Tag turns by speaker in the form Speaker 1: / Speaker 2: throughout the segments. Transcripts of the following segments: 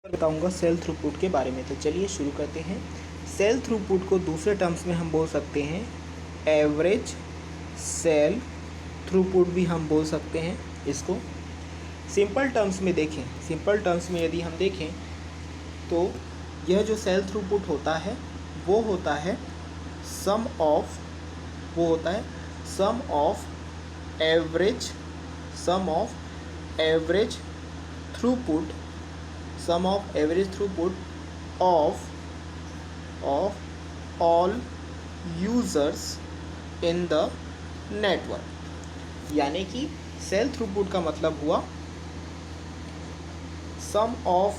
Speaker 1: बताऊंगा cell throughput के बारे में। तो चलिए शुरू करते हैं। सेल थ्रूपुट को दूसरे टर्म्स में हम बोल सकते हैं एवरेज सेल थ्रूपुट भी हम बोल सकते हैं इसको। सिंपल टर्म्स में देखें, सिंपल टर्म्स में यदि हम देखें तो यह जो सेल थ्रूपुट होता है वो होता है sum of average throughput of all users in the network। यानी कि सेल थ्रूपुट का मतलब हुआ sum of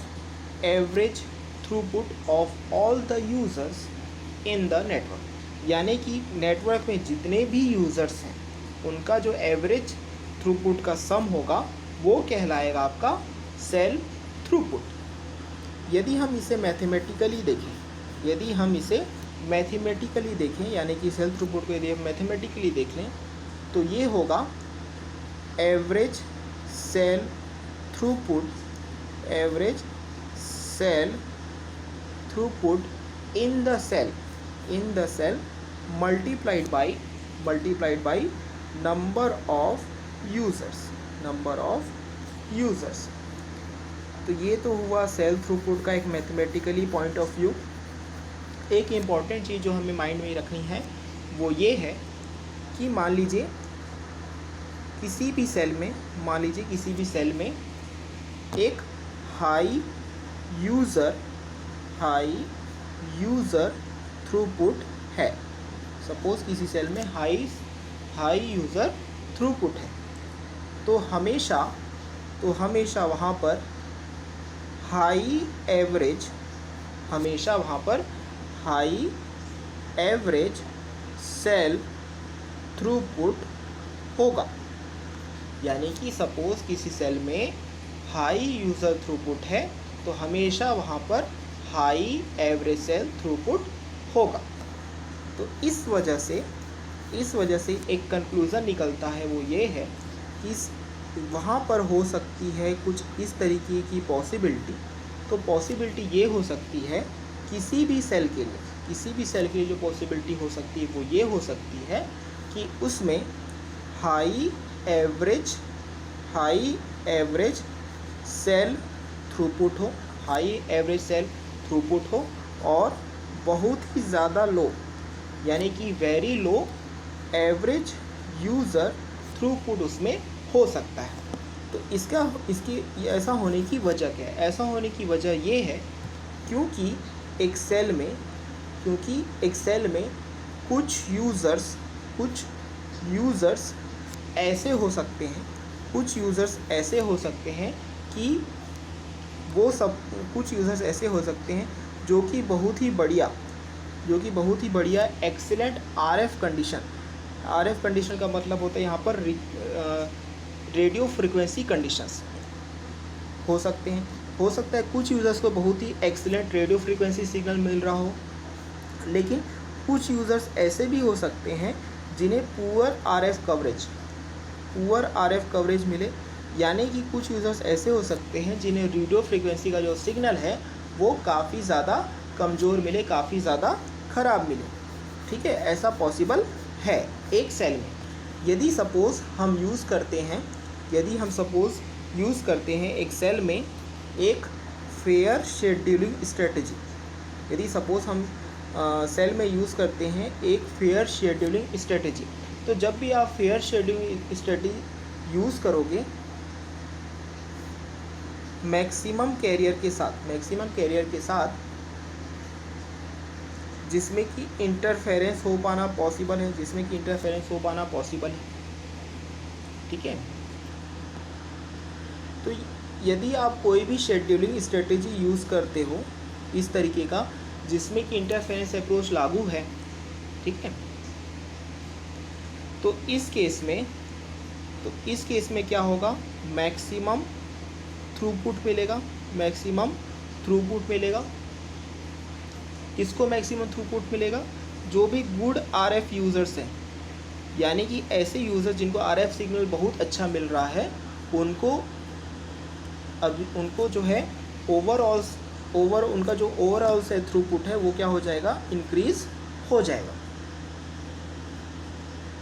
Speaker 1: average throughput of all the users in the network. यानी कि नेटवर्क में जितने भी यूज़र्स हैं उनका जो एवरेज थ्रूपुट का सम होगा वो कहलाएगा आपका सेल थ्रूपुट। यदि हम इसे मैथमेटिकली देखें, यानी कि सेल थ्रूपुट को यदि हम मैथमेटिकली देख लें तो ये होगा average cell throughput in the cell multiplied by number of users. तो ये तो हुआ सेल थ्रूपुट का एक मैथमेटिकली पॉइंट ऑफ व्यू। एक इम्पॉर्टेंट चीज़ जो हमें माइंड में रखनी है वो ये है कि मान लीजिए किसी भी सेल में एक हाई यूज़र थ्रूपुट है। सपोज़ किसी सेल में हाई यूज़र थ्रूपुट है तो हमेशा वहाँ पर हाई एवरेज सेल थ्रूपुट होगा। यानी कि सपोज़ किसी सेल में हाई यूज़र थ्रूपुट है तो हमेशा वहाँ पर हाई एवरेज सेल थ्रूपुट होगा। तो इस वजह से एक कंक्लूज़न निकलता है, वो ये है कि वहाँ पर हो सकती है कुछ इस तरीके की पॉसिबिलिटी। तो पॉसिबिलिटी ये हो सकती है किसी भी सेल के लिए जो पॉसिबिलिटी हो सकती है वो ये हो सकती है कि उसमें हाई एवरेज सेल थ्रूपुट हो और बहुत ही ज़्यादा लो, यानी कि very low average user throughput उसमें हो सकता है। तो इसकी ऐसा होने की वजह क्या है? ऐसा होने की वजह ये है क्योंकि एक सेल में कुछ यूज़र्स ऐसे हो सकते हैं जो कि बहुत ही बढ़िया एक्सीलेंट आरएफ कंडीशन का मतलब होता है यहाँ पर रेडियो फ्रिक्वेंसी कंडीशंस हो सकते हैं। हो सकता है कुछ यूज़र्स को बहुत ही एक्सीलेंट रेडियो फ्रिक्वेंसी सिग्नल मिल रहा हो, लेकिन कुछ यूज़र्स ऐसे भी हो सकते हैं जिन्हें पुअर आरएफ कवरेज मिले। यानी कि कुछ यूज़र्स ऐसे हो सकते हैं जिन्हें रेडियो फ्रिक्वेंसी का जो सिग्नल है वो काफ़ी ज़्यादा कमज़ोर मिले, काफ़ी ज़्यादा ख़राब मिले। ठीक है, ऐसा पॉसिबल है एक सेल में। यदि सपोज़ हम यूज़ करते हैं एक सेल में एक फेयर शेड्यूलिंग स्ट्रेटजी। यदि सपोज़ हम सेल में यूज़ करते हैं एक फेयर शेड्यूलिंग स्ट्रेटजी, तो जब भी आप फेयर शेड्यूलिंग स्ट्रेटजी यूज़ करोगे मैक्सिमम कैरियर के साथ जिसमें कि इंटरफेरेंस हो पाना पॉसिबल है, ठीक है। तो यदि आप कोई भी शेड्यूलिंग स्ट्रेटजी यूज़ करते हो इस तरीके का जिसमें कि इंटरफेरेंस अप्रोच लागू है, ठीक है, तो इस केस में क्या होगा? मैक्सिमम थ्रूपुट मिलेगा। किसको मैक्सिमम थ्रूपुट मिलेगा? जो भी गुड आरएफ यूज़र्स हैं, यानी कि ऐसे यूज़र जिनको आरएफ सिग्नल बहुत अच्छा मिल रहा है उनको जो है ओवरऑल उनका जो ओवरऑल से थ्रूपुट है वो क्या हो जाएगा, इंक्रीज़ हो जाएगा।